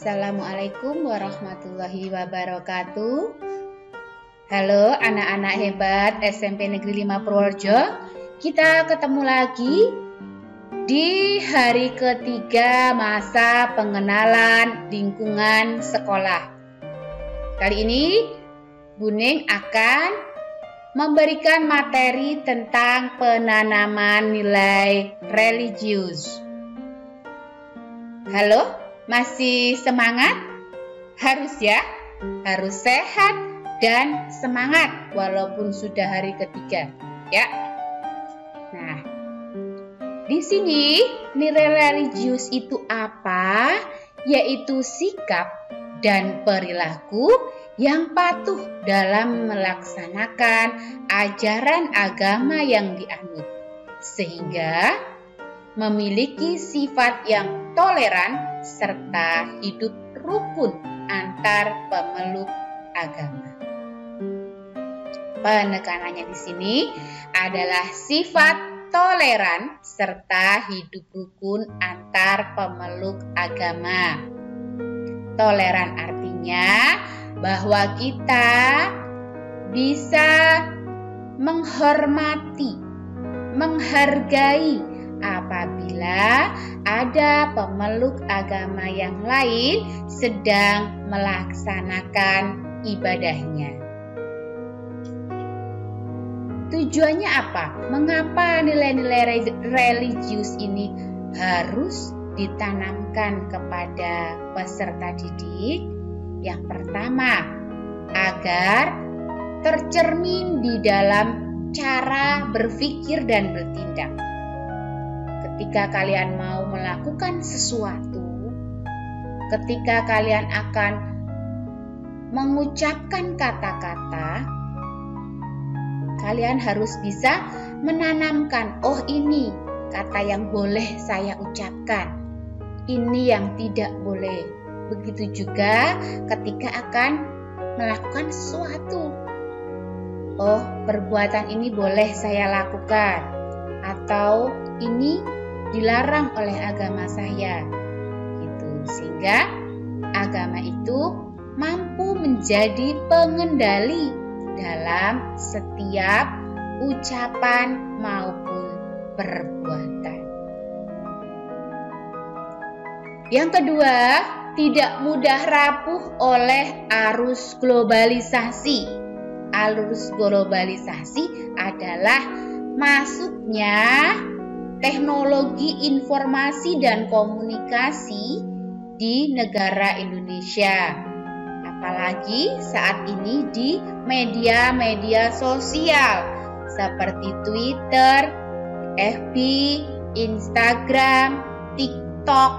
Assalamualaikum warahmatullahi wabarakatuh. Halo anak-anak hebat SMP Negeri 5 Purworejo. Kita ketemu lagi di hari ketiga masa pengenalan lingkungan sekolah. Kali ini Buning akan memberikan materi tentang penanaman nilai religius. Halo? Masih semangat? Harus ya, harus sehat dan semangat walaupun sudah hari ketiga, ya. Nah, di sini nilai religius itu apa? Yaitu sikap dan perilaku yang patuh dalam melaksanakan ajaran agama yang dianut, sehingga memiliki sifat yang toleran serta hidup rukun antar pemeluk agama. Penekanannya di sini adalah sifat toleran serta hidup rukun antar pemeluk agama. Toleran artinya bahwa kita bisa menghormati, menghargai apabila ada pemeluk agama yang lain sedang melaksanakan ibadahnya. Tujuannya apa? Mengapa nilai-nilai religius ini harus ditanamkan kepada peserta didik? Yang pertama, agar tercermin di dalam cara berpikir dan bertindak. Ketika kalian mau melakukan sesuatu, ketika kalian akan mengucapkan kata-kata, kalian harus bisa menanamkan, oh ini kata yang boleh saya ucapkan, ini yang tidak boleh. Begitu juga ketika akan melakukan sesuatu, oh perbuatan ini boleh saya lakukan, atau ini dilarang oleh agama saya, gitu. Sehingga agama itu mampu menjadi pengendali dalam setiap ucapan maupun perbuatan. Yang kedua, tidak mudah rapuh oleh arus globalisasi. Arus globalisasi adalah masuknya teknologi informasi dan komunikasi di negara Indonesia. Apalagi saat ini di media-media sosial seperti Twitter, FB, Instagram, TikTok.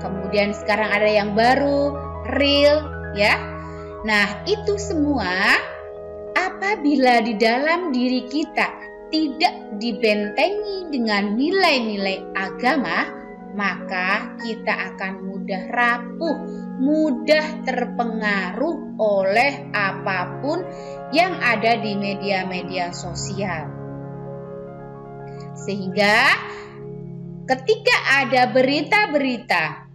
Kemudian sekarang ada yang baru, Reel, ya. Nah, itu semua apabila di dalam diri kita tidak dibentengi dengan nilai-nilai agama, maka kita akan mudah rapuh, mudah terpengaruh oleh apapun yang ada di media-media sosial. Sehingga ketika ada berita-berita,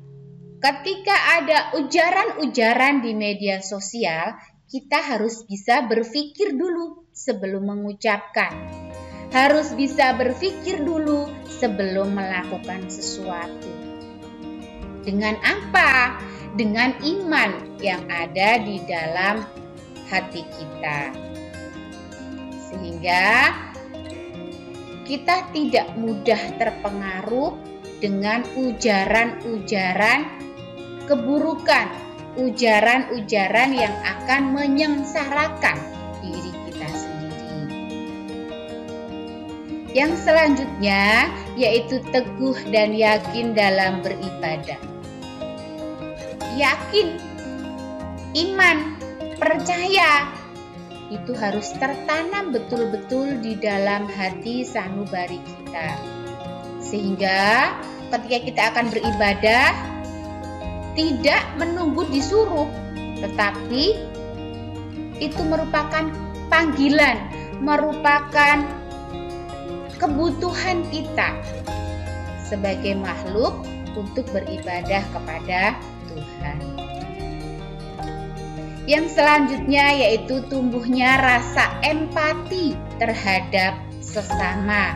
ketika ada ujaran-ujaran di media sosial, kita harus bisa berpikir dulu sebelum mengucapkan. Harus bisa berpikir dulu sebelum melakukan sesuatu. Dengan apa? Dengan iman yang ada di dalam hati kita. Sehingga kita tidak mudah terpengaruh dengan ujaran-ujaran keburukan, ujaran-ujaran yang akan menyengsarakan diri kita sendiri. Yang selanjutnya yaitu teguh dan yakin dalam beribadah. Yakin, iman, percaya itu harus tertanam betul-betul di dalam hati sanubari kita. Sehingga ketika kita akan beribadah, tidak menunggu disuruh, tetapi itu merupakan panggilan, merupakan kebutuhan kita sebagai makhluk untuk beribadah kepada Tuhan. Yang selanjutnya yaitu tumbuhnya rasa empati terhadap sesama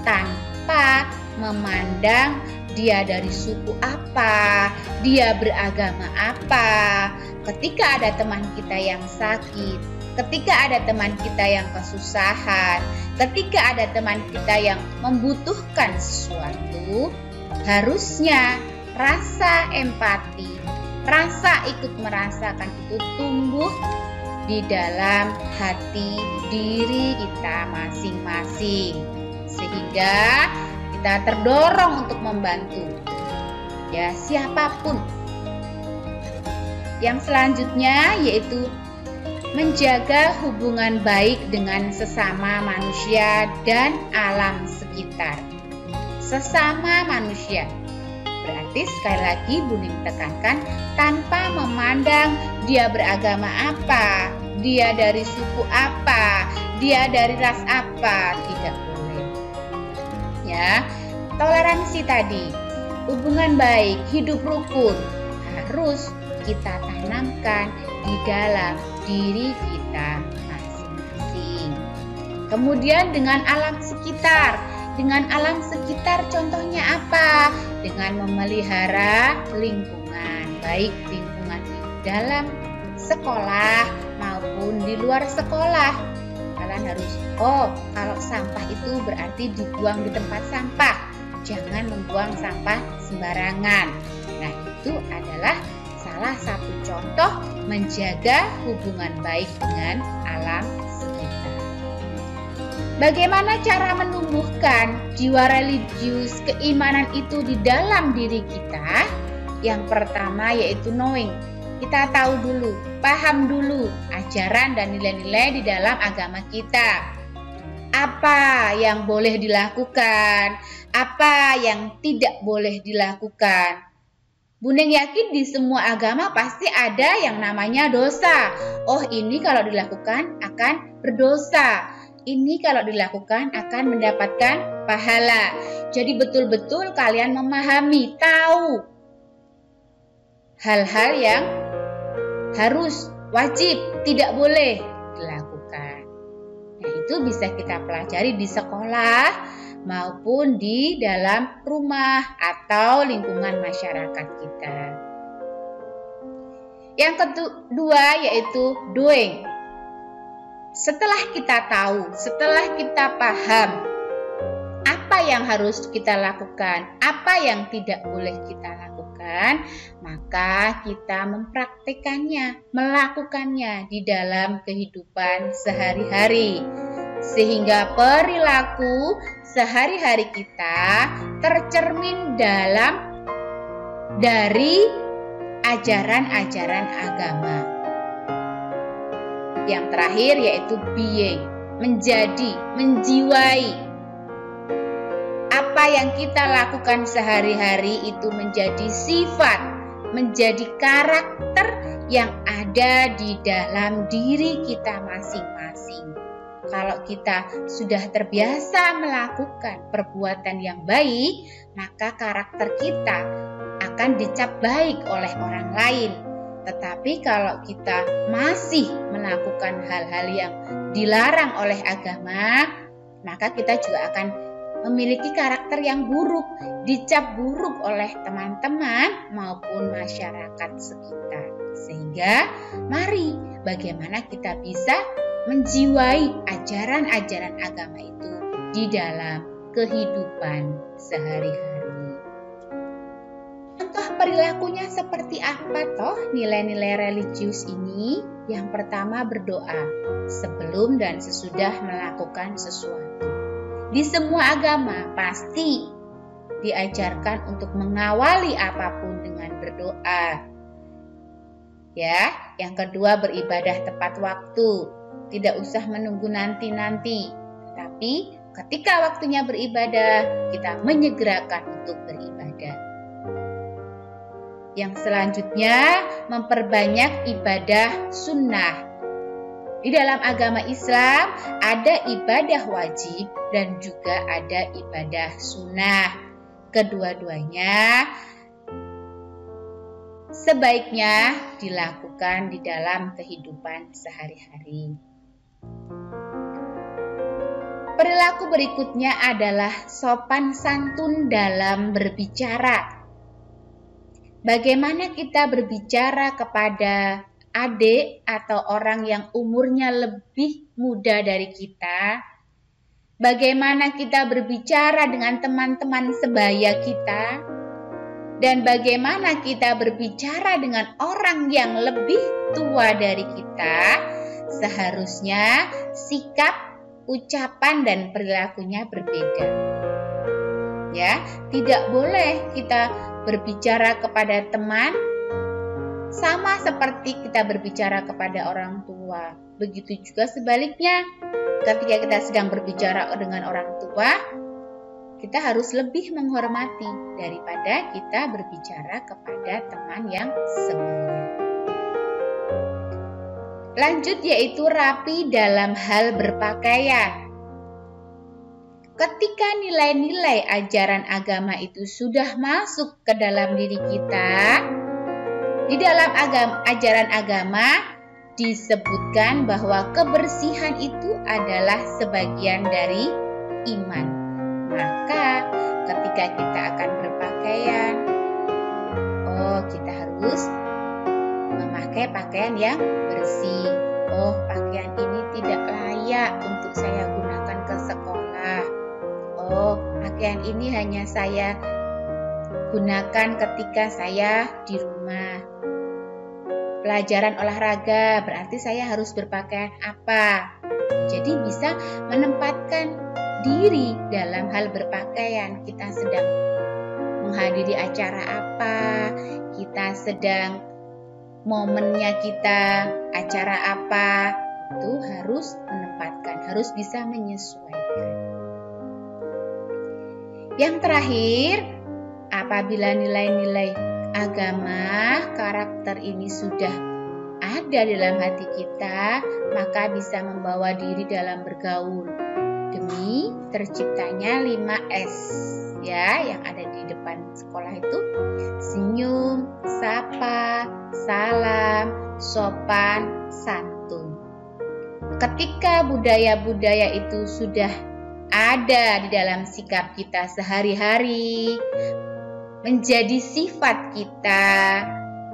tanpa memandang dia dari suku apa, dia beragama apa. Ketika ada teman kita yang sakit, ketika ada teman kita yang kesusahan, ketika ada teman kita yang membutuhkan sesuatu, harusnya rasa empati, rasa ikut merasakan itu tumbuh di dalam hati diri kita masing-masing, sehingga kita terdorong untuk membantu ya siapapun. Yang selanjutnya yaitu menjaga hubungan baik dengan sesama manusia dan alam sekitar. Sesama manusia berarti sekali lagi Buning tekankan, tanpa memandang dia beragama apa, dia dari suku apa, dia dari ras apa, tidak boleh. Ya, toleransi tadi, hubungan baik, hidup rukun harus kita tanamkan di dalam diri kita masing-masing. Kemudian dengan alam sekitar. Dengan alam sekitar contohnya apa? Dengan memelihara lingkungan, baik lingkungan dalam sekolah maupun di luar sekolah. Kalian harus, kalau sampah itu berarti dibuang di tempat sampah. Jangan membuang sampah sembarangan. Nah, itu adalah salah satu contoh menjaga hubungan baik dengan alam sekitar. Bagaimana cara menumbuhkan jiwa religius, keimanan itu di dalam diri kita? Yang pertama yaitu knowing. Kita tahu dulu, paham dulu ajaran dan nilai-nilai di dalam agama kita. Apa yang boleh dilakukan, apa yang tidak boleh dilakukan. Buning yakin di semua agama pasti ada yang namanya dosa. Oh, ini kalau dilakukan akan berdosa. Ini kalau dilakukan akan mendapatkan pahala. Jadi betul-betul kalian memahami, tahu hal-hal yang harus, wajib, tidak boleh dilakukan. Nah, itu bisa kita pelajari di sekolah maupun di dalam rumah atau lingkungan masyarakat kita. Yang kedua yaitu doing. Setelah kita tahu, setelah kita paham apa yang harus kita lakukan, apa yang tidak boleh kita lakukan, maka kita mempraktikannya, melakukannya di dalam kehidupan sehari-hari. Sehingga perilaku sehari-hari kita tercermin dari ajaran-ajaran agama. Yang terakhir yaitu being, menjadi, menjiwai. Apa yang kita lakukan sehari-hari itu menjadi sifat, menjadi karakter yang ada di dalam diri kita masing-masing. Kalau kita sudah terbiasa melakukan perbuatan yang baik, maka karakter kita akan dicap baik oleh orang lain. Tetapi kalau kita masih melakukan hal-hal yang dilarang oleh agama, maka kita juga akan memiliki karakter yang buruk, dicap buruk oleh teman-teman maupun masyarakat sekitar. Sehingga mari bagaimana kita bisa menjiwai ajaran-ajaran agama itu di dalam kehidupan sehari-hari. Contoh perilakunya seperti apa toh nilai-nilai religius ini? Yang pertama berdoa sebelum dan sesudah melakukan sesuatu. Di semua agama pasti diajarkan untuk mengawali apapun dengan berdoa. Ya, yang kedua beribadah tepat waktu. Tidak usah menunggu nanti-nanti, tapi ketika waktunya beribadah, kita menyegerakan untuk beribadah. Yang selanjutnya, memperbanyak ibadah sunnah. Di dalam agama Islam, ada ibadah wajib dan juga ada ibadah sunnah. kedua-duanya sebaiknya dilakukan di dalam kehidupan sehari-hari. Perilaku berikutnya adalah sopan santun dalam berbicara. Bagaimana kita berbicara kepada adik atau orang yang umurnya lebih muda dari kita? Bagaimana kita berbicara dengan teman-teman sebaya kita? Dan bagaimana kita berbicara dengan orang yang lebih tua dari kita? Seharusnya sikap, ucapan, dan perilakunya berbeda. Ya, tidak boleh kita berbicara kepada teman sama seperti kita berbicara kepada orang tua. Begitu juga sebaliknya, ketika kita sedang berbicara dengan orang tua, kita harus lebih menghormati daripada kita berbicara kepada teman yang sebaya. Lanjut, yaitu rapi dalam hal berpakaian. Ketika nilai-nilai ajaran agama itu sudah masuk ke dalam diri kita, di dalam ajaran agama disebutkan bahwa kebersihan itu adalah sebagian dari iman. Maka ketika kita akan berpakaian, kita harus memakai pakaian yang bersih. Pakaian ini tidak layak untuk saya gunakan ke sekolah. Pakaian ini hanya saya gunakan ketika saya di rumah. Pelajaran olahraga berarti saya harus berpakaian apa? Jadi bisa menempatkan diri dalam hal berpakaian. Kita sedang menghadiri acara apa, kita sedang momennya kita acara apa, itu harus menempatkan, harus bisa menyesuaikan. Yang terakhir, apabila nilai-nilai agama, karakter ini sudah ada dalam hati kita, maka bisa membawa diri dalam bergaul demi terciptanya 5S ya, yang ada di depan sekolah itu: senyum, sapa, salam, sopan, santun. Ketika budaya-budaya itu sudah ada di dalam sikap kita sehari-hari, menjadi sifat kita,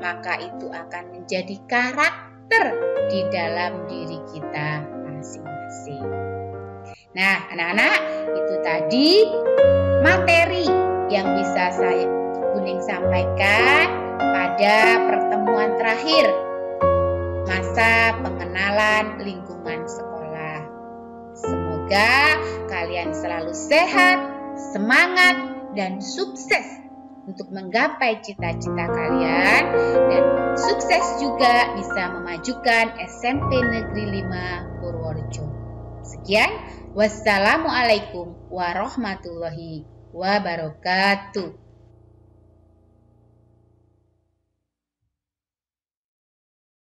maka itu akan menjadi karakter di dalam diri kita masing-masing. Nah, anak-anak, itu tadi materi yang bisa saya Buning sampaikan pada pertemuan terakhir masa pengenalan lingkungan sekolah. Semoga kalian selalu sehat, semangat, dan sukses untuk menggapai cita-cita kalian, dan sukses juga bisa memajukan SMP Negeri 5 Purworejo. Sekian, wassalamualaikum warahmatullahi wabarakatuh.